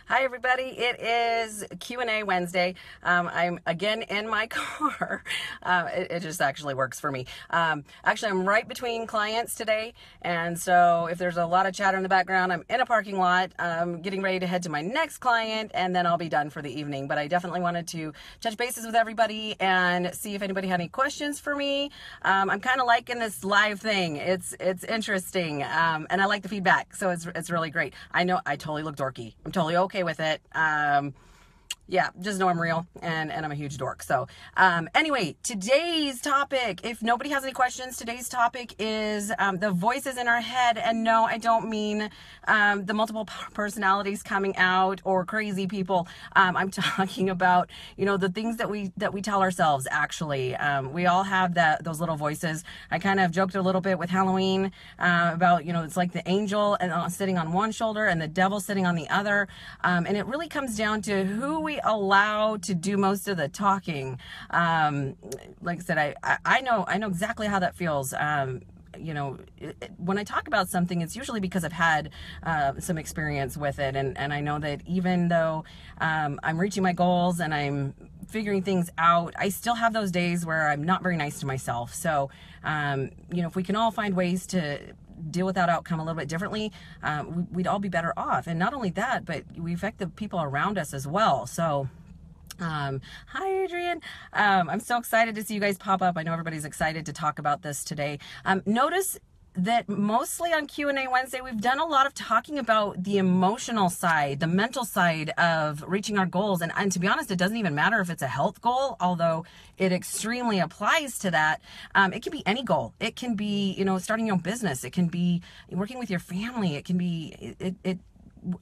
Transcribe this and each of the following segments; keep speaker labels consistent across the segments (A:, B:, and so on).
A: Hi, everybody. It is Q&A Wednesday. I'm again in my car. It just actually works for me. Actually, I'm right between clients today. And so if there's a lot of chatter in the background, I'm in a parking lot, getting ready to head to my next client, and then I'll be done for the evening. But I definitely wanted to touch bases with everybody and see if anybody had any questions for me. I'm kind of liking this live thing. It's interesting. And I like the feedback. So it's really great. I know I totally look dorky. I'm totally okay with it. Yeah, just know I'm real and I'm a huge dork. So anyway, today's topic, if nobody has any questions, today's topic is the voices in our head. And no, I don't mean the multiple personalities coming out or crazy people. I'm talking about, the things that we tell ourselves, actually. We all have those little voices. I kind of joked a little bit with Halloween about, it's like the angel and sitting on one shoulder and the devil sitting on the other. And it really comes down to who we allow to do most of the talking. Like I said, I know exactly how that feels. When I talk about something, it's usually because I've had some experience with it. And I know that even though I'm reaching my goals and I'm figuring things out, I still have those days where I'm not very nice to myself. So, if we can all find ways to deal with that outcome a little bit differently, we'd all be better off. And not only that, but we affect the people around us as well. So hi, Adrian. I'm so excited to see you guys pop up. I know everybody's excited to talk about this today. Notice that mostly on Q&A Wednesday, we've done a lot of talking about the emotional side, the mental side of reaching our goals. And to be honest, it doesn't even matter if it's a health goal, although it extremely applies to that. It can be any goal. It can be, starting your own business. It can be working with your family. It can be,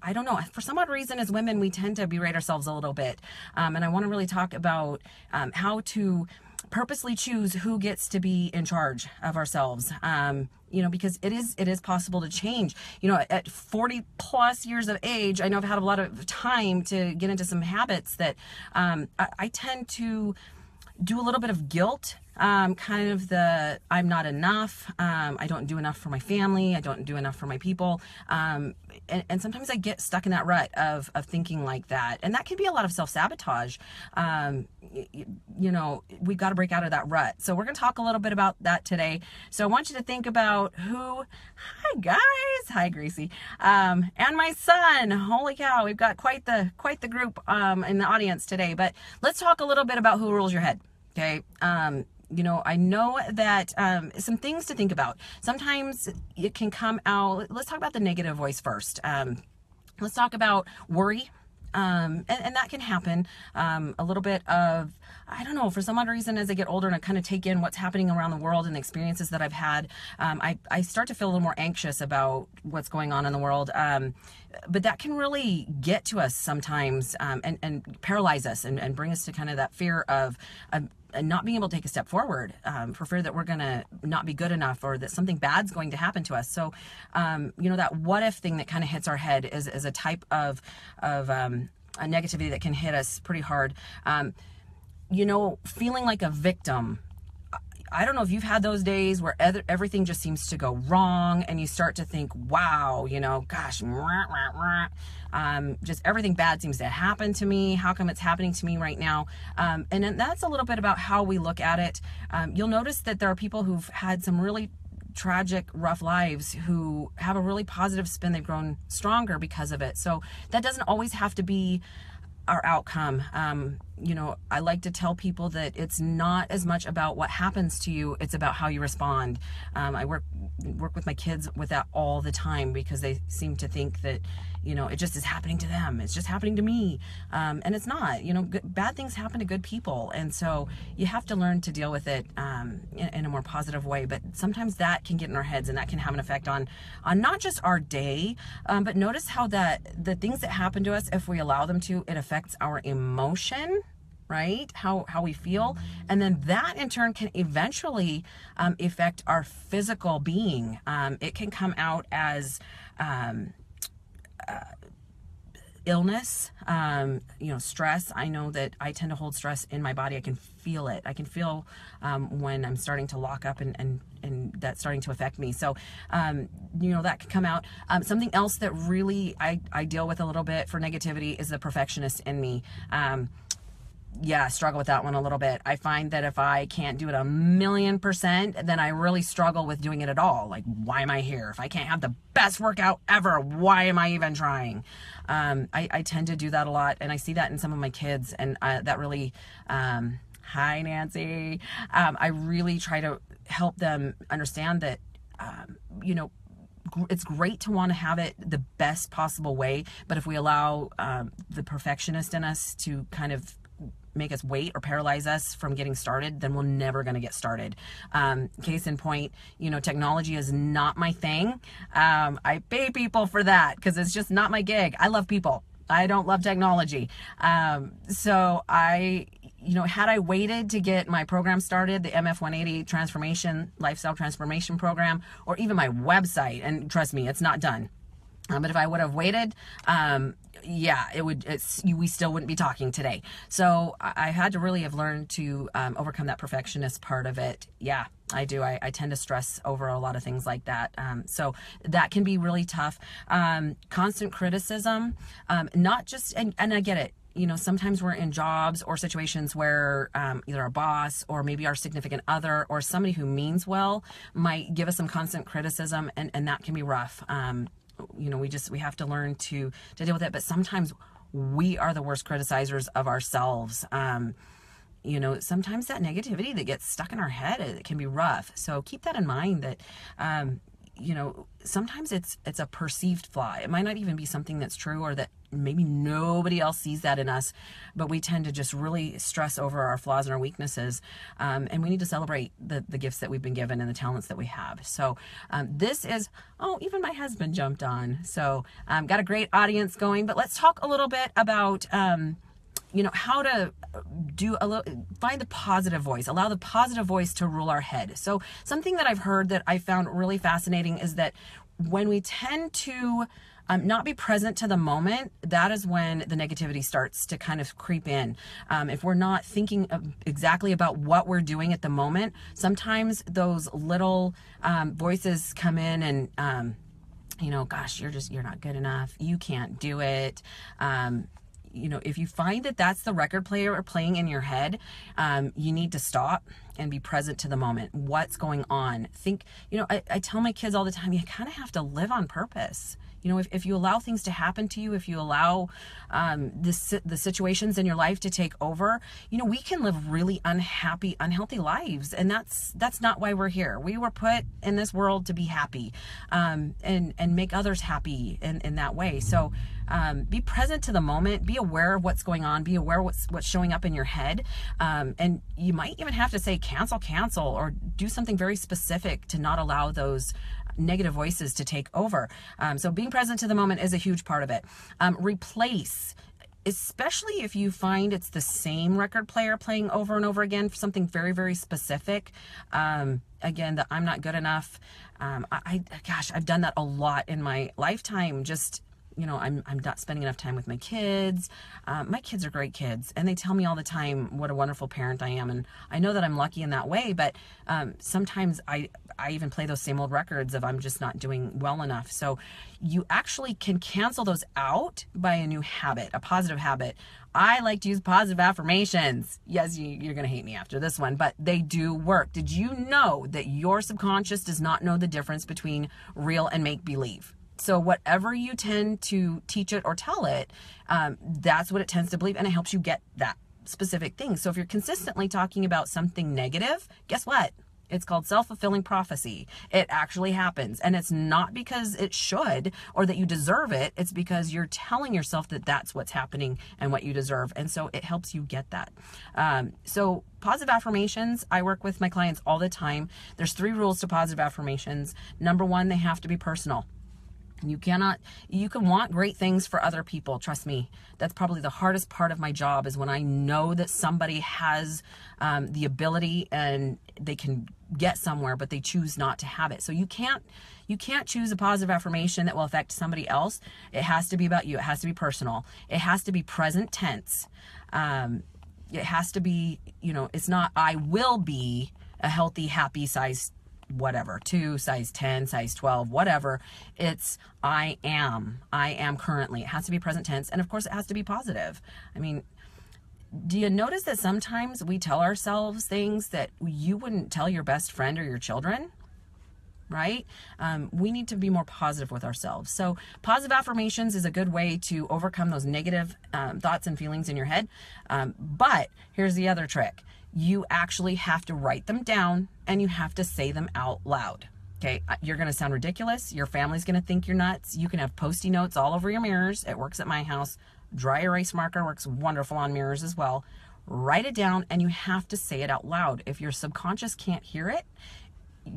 A: I don't know, for some odd reason as women, we tend to berate ourselves a little bit. And I want to really talk about how to purposely choose who gets to be in charge of ourselves. Because it is possible to change. At 40 plus years of age, I know I've had a lot of time to get into some habits that I tend to do a little bit of guilt, kind of the I'm not enough, I don't do enough for my family, I don't do enough for my people, and sometimes I get stuck in that rut of thinking like that, and that can be a lot of self-sabotage. We've got to break out of that rut. So we're going to talk a little bit about that today. So I want you to think about hi guys, hi Gracie, and my son. Holy cow, we've got quite the group in the audience today. But let's talk a little bit about who rules your head. Okay. I know that some things to think about. Sometimes it can come out. Let's talk about the negative voice first. Let's talk about worry. And that can happen. A little bit of, I don't know, for some odd reason, as I get older and I kind of take in what's happening around the world and the experiences that I've had, I start to feel a little more anxious about what's going on in the world. But that can really get to us sometimes, and paralyze us and bring us to kind of that fear of not being able to take a step forward, for fear that we're going to not be good enough or that something bad's going to happen to us. So, that what if thing that kind of hits our head is a type of a negativity that can hit us pretty hard. Feeling like a victim. I don't know if you've had those days where everything just seems to go wrong and you start to think, wow, gosh, just everything bad seems to happen to me. How come it's happening to me right now? And then that's a little bit about how we look at it. You'll notice that there are people who've had some really tragic, rough lives who have a really positive spin. They've grown stronger because of it. So that doesn't always have to be our outcome. I like to tell people that it's not as much about what happens to you, it's about how you respond. I work with my kids with that all the time because they seem to think that, it just is happening to them. It's just happening to me. And it's not, bad things happen to good people. And so you have to learn to deal with it in a more positive way. But sometimes that can get in our heads and that can have an effect on not just our day, but notice how the things that happen to us, if we allow them to, it affects our emotion, right? How we feel. And then that in turn can eventually affect our physical being. It can come out as illness, stress. I know that I tend to hold stress in my body. I can feel it. I can feel when I'm starting to lock up and that's starting to affect me. So, that can come out. Something else that really I deal with a little bit for negativity is the perfectionist in me. I struggle with that one a little bit. I find that if I can't do it 1,000,000%, then I really struggle with doing it at all. Like, why am I here? If I can't have the best workout ever, why am I even trying? I tend to do that a lot, and I see that in some of my kids, and that really, hi, Nancy. I really try to help them understand that, it's great to want to have it the best possible way, but if we allow the perfectionist in us to kind of make us wait or paralyze us from getting started, then we're never going to get started. Case in point, technology is not my thing. I pay people for that because it's just not my gig. I love people. I don't love technology. So had I waited to get my program started, the MF 180 transformation, lifestyle transformation program, or even my website, and trust me, it's not done. But if I would have waited, we still wouldn't be talking today. So I had to really have learned to overcome that perfectionist part of it. Yeah, I do. I tend to stress over a lot of things like that. So that can be really tough. Constant criticism, not just, and I get it. Sometimes we're in jobs or situations where either our boss or maybe our significant other or somebody who means well might give us some constant criticism, and that can be rough. We have to learn to deal with it. But sometimes we are the worst criticizers of ourselves. Sometimes that negativity that gets stuck in our head, it can be rough. So keep that in mind that, sometimes it's a perceived flaw. It might not even be something that's true, or that maybe nobody else sees that in us, but we tend to just really stress over our flaws and our weaknesses. And we need to celebrate the gifts that we've been given and the talents that we have. So this is, even my husband jumped on. So got a great audience going, but let's talk a little bit about, how to find the positive voice, allow the positive voice to rule our head. So something that I've heard that I found really fascinating is that when we tend to not be present to the moment, that is when the negativity starts to kind of creep in. If we're not thinking exactly about what we're doing at the moment, sometimes those little voices come in and, gosh, you're not good enough. You can't do it. If you find that that's the record player playing in your head, you need to stop and be present to the moment. What's going on? Think, I tell my kids all the time, you kind of have to live on purpose. If you allow things to happen to you, if you allow the situations in your life to take over, we can live really unhappy, unhealthy lives. And that's not why we're here. We were put in this world to be happy, and make others happy in that way. So be present to the moment, be aware of what's going on, be aware of what's showing up in your head. And you might even have to say cancel, or do something very specific to not allow those negative voices to take over. So being present to the moment is a huge part of it. Replace, especially if you find it's the same record player playing over and over again for something very, very specific. Again, that I'm not good enough. I've done that a lot in my lifetime. Just, I'm not spending enough time with my kids. My kids are great kids, and they tell me all the time what a wonderful parent I am. And I know that I'm lucky in that way, but sometimes I even play those same old records of I'm just not doing well enough. So you actually can cancel those out by a new habit, a positive habit. I like to use positive affirmations. Yes, you're going to hate me after this one, but they do work. Did you know that your subconscious does not know the difference between real and make-believe? So whatever you tend to teach it or tell it, that's what it tends to believe, and it helps you get that specific thing. So if you're consistently talking about something negative, guess what? It's called self-fulfilling prophecy. It actually happens. And it's not because it should or that you deserve it. It's because you're telling yourself that that's what's happening and what you deserve. And so it helps you get that. So positive affirmations, I work with my clients all the time. There's 3 rules to positive affirmations. Number 1, they have to be personal. You can want great things for other people. Trust me, that's probably the hardest part of my job, is when I know that somebody has the ability and they can get somewhere, but they choose not to have it. So you can't choose a positive affirmation that will affect somebody else. It has to be about you. It has to be personal. It has to be present tense. It has to be, it's not, I will be a healthy, happy size whatever, 2, size 10, size 12, whatever. It's I am currently. It has to be present tense. And of course it has to be positive. I mean, do you notice that sometimes we tell ourselves things that you wouldn't tell your best friend or your children? Right? We need to be more positive with ourselves. So positive affirmations is a good way to overcome those negative thoughts and feelings in your head. But here's the other trick. You actually have to write them down and you have to say them out loud. Okay, you're going to sound ridiculous. Your family's going to think you're nuts. You can have Post-it notes all over your mirrors. It works at my house. Dry erase marker works wonderful on mirrors as well. Write it down and you have to say it out loud. If your subconscious can't hear it,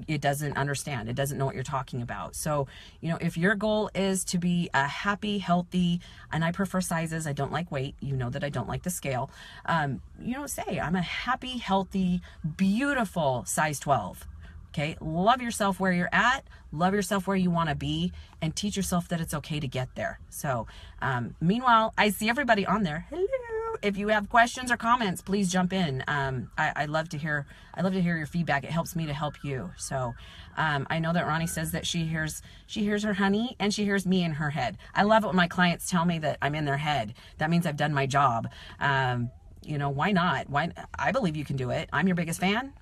A: it doesn't understand. It doesn't know what you're talking about. So, if your goal is to be a happy, healthy, and I prefer sizes, I don't like weight. You know that I don't like the scale. Say I'm a happy, healthy, beautiful size 12. Okay. Love yourself where you're at, love yourself where you want to be, and teach yourself that it's okay to get there. So, meanwhile, I see everybody on there. Hello. If you have questions or comments, please jump in. I love to hear your feedback. It helps me to help you. So, I know that Ronnie says that she hears her honey and she hears me in her head. I love it when my clients tell me that I'm in their head. That means I've done my job. Why not? I believe you can do it. I'm your biggest fan.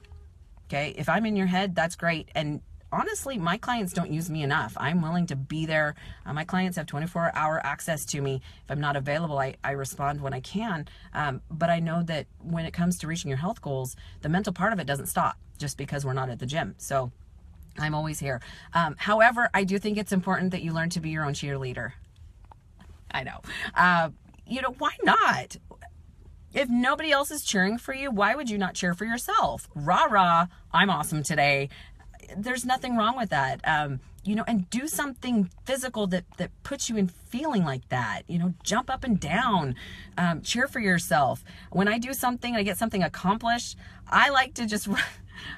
A: Okay. If I'm in your head, that's great. And honestly, my clients don't use me enough. I'm willing to be there. My clients have 24-hour access to me. If I'm not available, I respond when I can. But I know that when it comes to reaching your health goals, the mental part of it doesn't stop just because we're not at the gym. So I'm always here. However, I do think it's important that you learn to be your own cheerleader. I know. Why not? If nobody else is cheering for you, why would you not cheer for yourself? Rah, rah, I'm awesome today. There's nothing wrong with that. And do something physical that puts you in feeling like that. Jump up and down, cheer for yourself. When I do something, I get something accomplished, I like to just,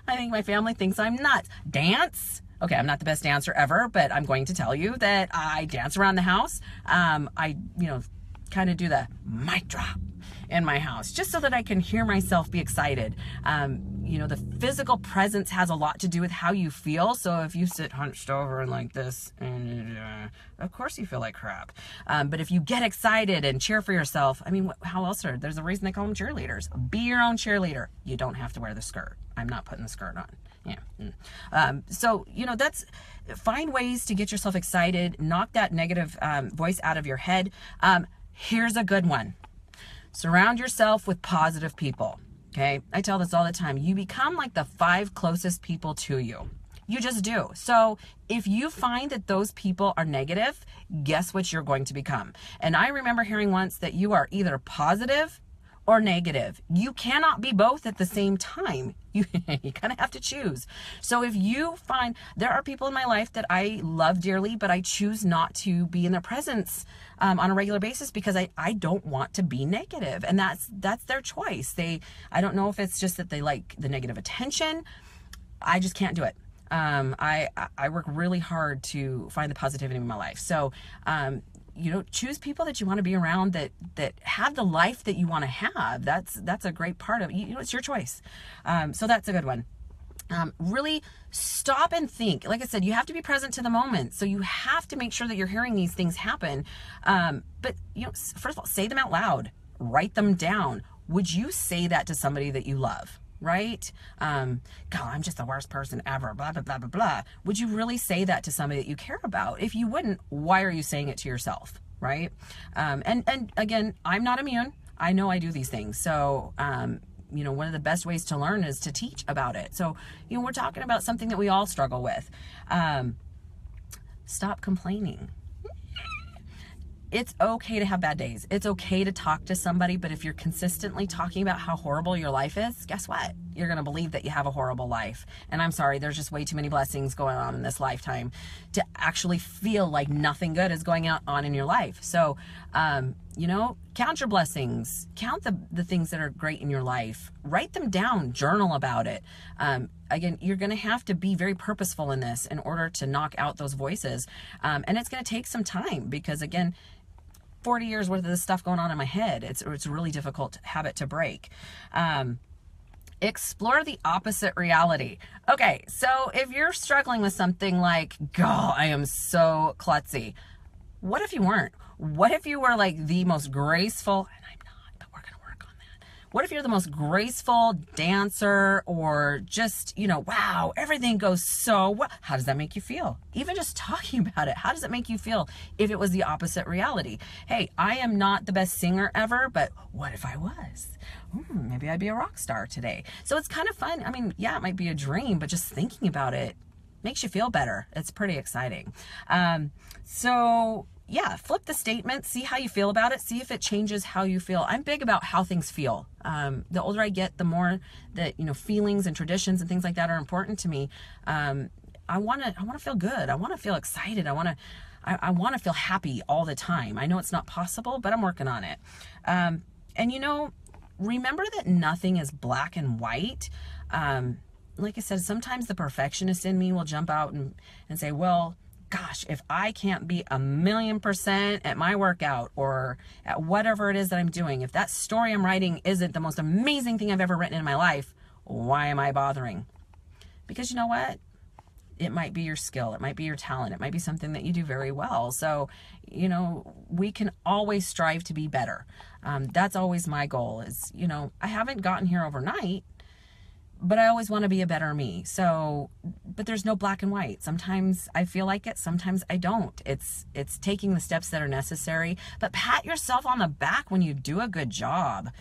A: I think my family thinks I'm nuts. Dance. Okay, I'm not the best dancer ever, but I'm going to tell you that I dance around the house. I kind of do the mic drop in my house just so that I can hear myself be excited. The physical presence has a lot to do with how you feel. So if you sit hunched over and like this, and of course you feel like crap. But if you get excited and cheer for yourself, how else there's a reason they call them cheerleaders. Be your own cheerleader. You don't have to wear the skirt. I'm not putting the skirt on. Yeah. So, that's, find ways to get yourself excited, knock that negative voice out of your head. Here's a good one. Surround yourself with positive people. Okay. I tell this all the time. You become like the 5 closest people to you. You just do. So if you find that those people are negative, guess what you're going to become? And I remember hearing once that you are either positive or negative. You cannot be both at the same time. You kind of have to choose. So if you find, there are people in my life that I love dearly, but I choose not to be in their presence on a regular basis because I don't want to be negative. And that's their choice. I don't know if it's just that they like the negative attention. I just can't do it. I work really hard to find the positivity in my life. So, choose people that you want to be around that have the life that you want to have. That's a great part of it. It's your choice. So that's a good one. Really stop and think. Like I said, you have to be present to the moment. So you have to make sure that you're hearing these things happen. But first of all, say them out loud, write them down. Would you say that to somebody that you love? Right? God, I'm just the worst person ever, blah, blah, blah, blah, blah. Would you really say that to somebody that you care about? If you wouldn't, why are you saying it to yourself? Right? And again, I'm not immune. I know I do these things. So, one of the best ways to learn is to teach about it. So, we're talking about something that we all struggle with. Stop complaining. It's okay to have bad days. It's okay to talk to somebody, but if you're consistently talking about how horrible your life is, guess what? to believe that you have a horrible life. And I'm sorry, there's just way too many blessings going on in this lifetime to actually feel like nothing good is going on in your life. So, count your blessings, count the things that are great in your life, write them down, journal about it. Again, you're going to have to be very purposeful in this in order to knock out those voices. And it's going to take some time because, again, 40 years worth of this stuff going on in my head, it's a really difficult habit to break. Explore the opposite reality. Okay, so if you're struggling with something like, God, I am so klutzy. What if you weren't? What if you were like the most graceful, and I'm not, but we're going to work on that. What if you're the most graceful dancer or just, wow, everything goes so well. How does that make you feel? Even just talking about it, how does it make you feel if it was the opposite reality? Hey, I am not the best singer ever, but what if I was? Maybe I'd be a rock star today. So it's kind of fun. I mean, yeah, it might be a dream, but just thinking about it makes you feel better. It's pretty exciting. So yeah, flip the statement, see how you feel about it, see if it changes how you feel. I'm big about how things feel. The older I get, the more that, feelings and traditions and things like that are important to me. I want to feel good. I want to feel excited. I want to feel happy all the time. I know it's not possible, but I'm working on it. And remember that nothing is black and white. Like I said, sometimes the perfectionist in me will jump out and say, well, gosh, if I can't be 1,000,000% at my workout or at whatever it is that I'm doing, if that story I'm writing isn't the most amazing thing I've ever written in my life, why am I bothering? Because you know what? It might be your skill. It might be your talent. It might be something that you do very well. So, we can always strive to be better. That's always my goal is, I haven't gotten here overnight, but I always want to be a better me. So, but there's no black and white. Sometimes I feel like it. Sometimes I don't. It's taking the steps that are necessary, but pat yourself on the back when you do a good job.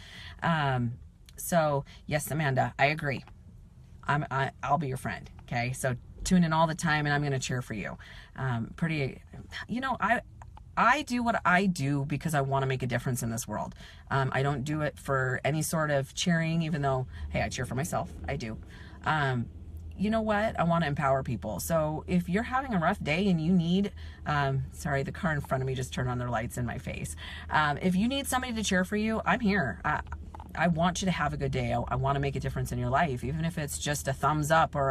A: So yes, Amanda, I agree. I'll be your friend. Okay. So tune in all the time and I'm going to cheer for you. I do what I do because I want to make a difference in this world. I don't do it for any sort of cheering, even though, hey, I cheer for myself. I do. You know what? I want to empower people. So if you're having a rough day and you need, sorry, the car in front of me just turned on their lights in my face. If you need somebody to cheer for you, I'm here. I want you to have a good day. I want to make a difference in your life, even if it's just a thumbs up or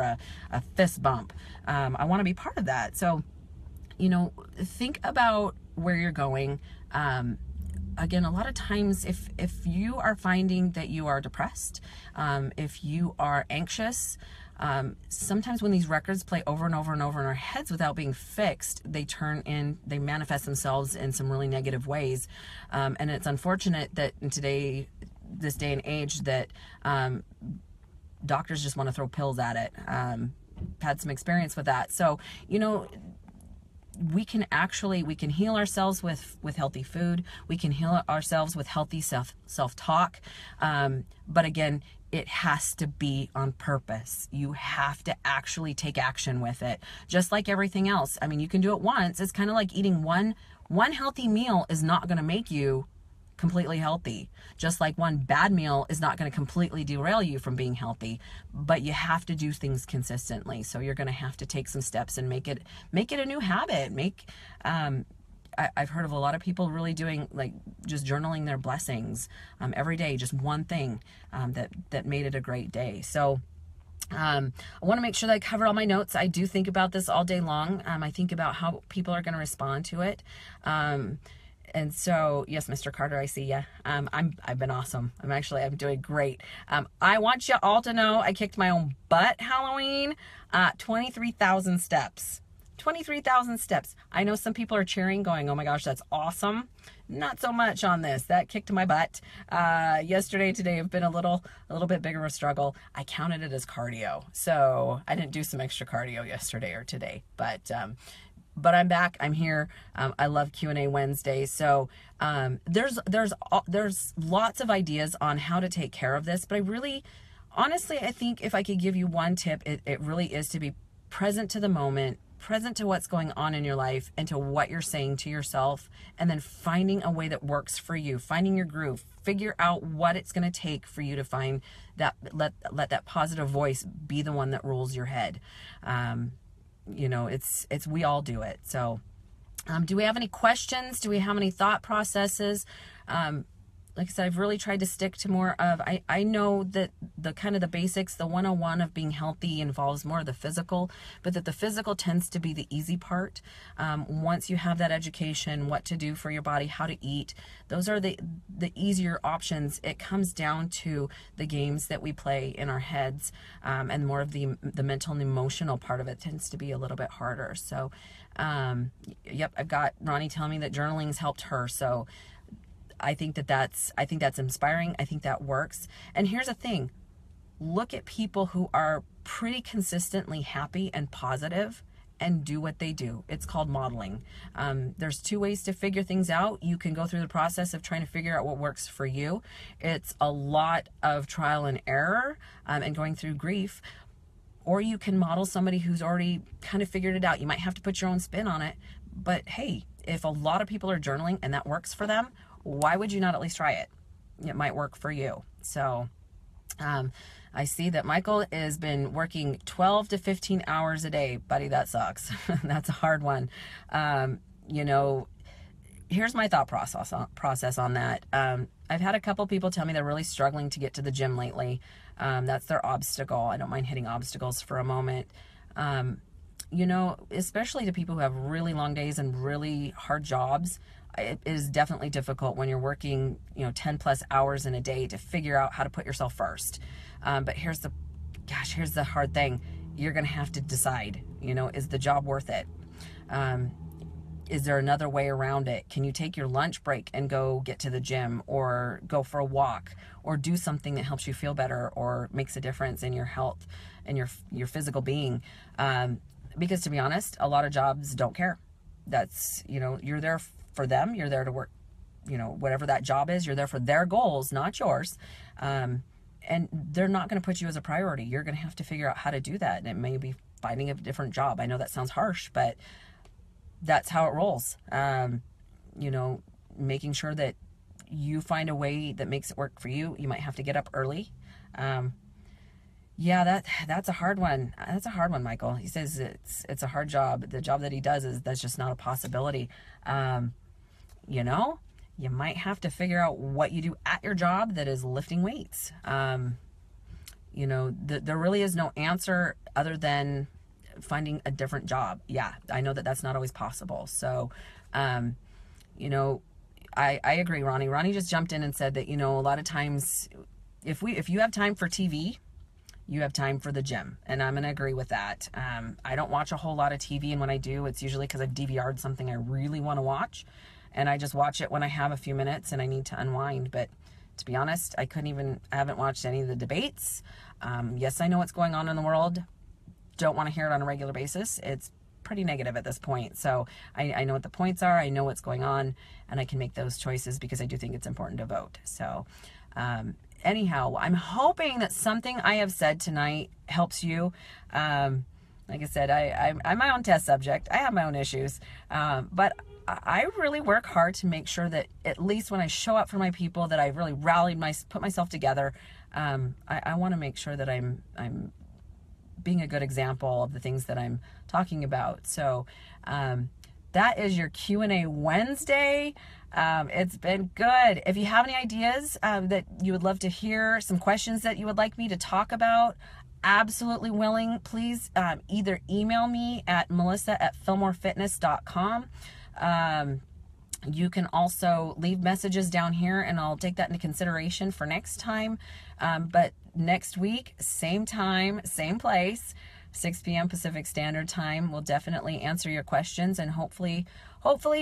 A: a fist bump. I want to be part of that. So, think about where you're going. Again, a lot of times if you are finding that you are depressed, if you are anxious, sometimes when these records play over and over and over in our heads without being fixed, they manifest themselves in some really negative ways. And it's unfortunate that in this day and age that doctors just want to throw pills at it. Had some experience with that. So, we can heal ourselves with healthy food. We can heal ourselves with healthy self-talk. But again, it has to be on purpose. You have to actually take action with it. Just like everything else. I mean, you can do it once. It's kind of like eating one healthy meal is not going to make you completely healthy. Just like one bad meal is not going to completely derail you from being healthy, but you have to do things consistently. So you're going to have to take some steps and make it a new habit. I've heard of a lot of people really doing like just journaling their blessings every day, just one thing that made it a great day. So I want to make sure that I cover all my notes. I do think about this all day long. I think about how people are going to respond to it. And so, yes, Mr. Carter, I see ya. I've been awesome. I'm doing great. I want you all to know I kicked my own butt Halloween, 23,000 steps. 23,000 steps. I know some people are cheering going, oh my gosh, that's awesome. Not so much on this. That kicked my butt. Yesterday, today have been a little bit bigger of a struggle. I counted it as cardio. So I didn't do some extra cardio yesterday or today, but I'm back. I'm here. I love Q&A Wednesday. So there's lots of ideas on how to take care of this. But honestly, I think if I could give you one tip, it really is to be present to the moment. present to what's going on in your life and to what you're saying to yourself, and then finding a way that works for you, finding your groove, figure out what it's going to take for you to find that, let that positive voice be the one that rules your head. You know, it's we all do it. So do we have any questions? Do we have any thought processes? Like I said, I've really tried to stick to more of, I know that the kind of the basics, the 101 of being healthy involves more of the physical, but that the physical tends to be the easy part. Once you have that education, what to do for your body, how to eat, those are the easier options. It comes down to the games that we play in our heads, and more of the mental and emotional part of it tends to be a little bit harder. So, yep, I've got Ronnie telling me that journaling's helped her. So I think that's inspiring. I think that works. And here's the thing. Look at people who are pretty consistently happy and positive and do what they do. It's called modeling. There's two ways to figure things out. You can go through the process of trying to figure out what works for you. It's a lot of trial and error, and going through grief. Or you can model somebody who's already kind of figured it out. You might have to put your own spin on it. But hey, if a lot of people are journaling and that works for them, why would you not at least try it? It might work for you. So I see that Michael has been working 12 to 15 hours a day. Buddy, that sucks. That's a hard one. You know, here's my thought process on that. I've had a couple people tell me they're really struggling to get to the gym lately. That's their obstacle. I don't mind hitting obstacles for a moment. You know, especially to people who have really long days and really hard jobs, it is definitely difficult when you're working, 10 plus hours in a day to figure out how to put yourself first. But here's the hard thing. You're going to have to decide, is the job worth it? Is there another way around it? Can you take your lunch break and go get to the gym, or go for a walk, or do something that helps you feel better or makes a difference in your health and your physical being? Because to be honest, a lot of jobs don't care. That's, you're there for them. You're there to work, whatever that job is, you're there for their goals, not yours. And they're not going to put you as a priority. You're going to have to figure out how to do that. And it may be finding a different job. I know that sounds harsh, but that's how it rolls. Making sure that you find a way that makes it work for you. You might have to get up early. Yeah, that's a hard one. That's a hard one, Michael. He says it's a hard job. The job that he does that's just not a possibility. You might have to figure out what you do at your job that is lifting weights. There really is no answer other than finding a different job. Yeah, I know that's not always possible. So, I agree, Ronnie. Ronnie just jumped in and said that, a lot of times if you have time for TV, you have time for the gym. And I'm going to agree with that. I don't watch a whole lot of TV. And when I do, it's usually because I've DVR'd something I really want to watch. And I just watch it when I have a few minutes and I need to unwind. But to be honest, I haven't watched any of the debates. Yes, I know what's going on in the world. Don't want to hear it on a regular basis. It's pretty negative at this point. So I know what the points are. I know what's going on, and I can make those choices because I do think it's important to vote. So, anyhow, I'm hoping that something I have said tonight helps you. Like I said, I'm my own test subject. I have my own issues. But I really work hard to make sure that at least when I show up for my people, that I've really put myself together. I want to make sure that I'm being a good example of the things that I'm talking about. So, that is your Q&A Wednesday. It's been good. If you have any ideas that you would love to hear, some questions that you would like me to talk about, absolutely willing. Please either email me at melissa@fillmorefitness.com. You can also leave messages down here, and I'll take that into consideration for next time. But next week, same time, same place, 6 p.m. Pacific Standard Time. We'll definitely answer your questions and hopefully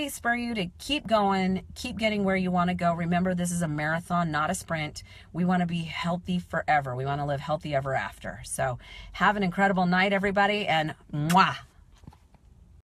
A: spur you to keep going, keep getting where you want to go. Remember, this is a marathon, not a sprint. We want to be healthy forever. We want to live healthy ever after. So have an incredible night, everybody, and mwah!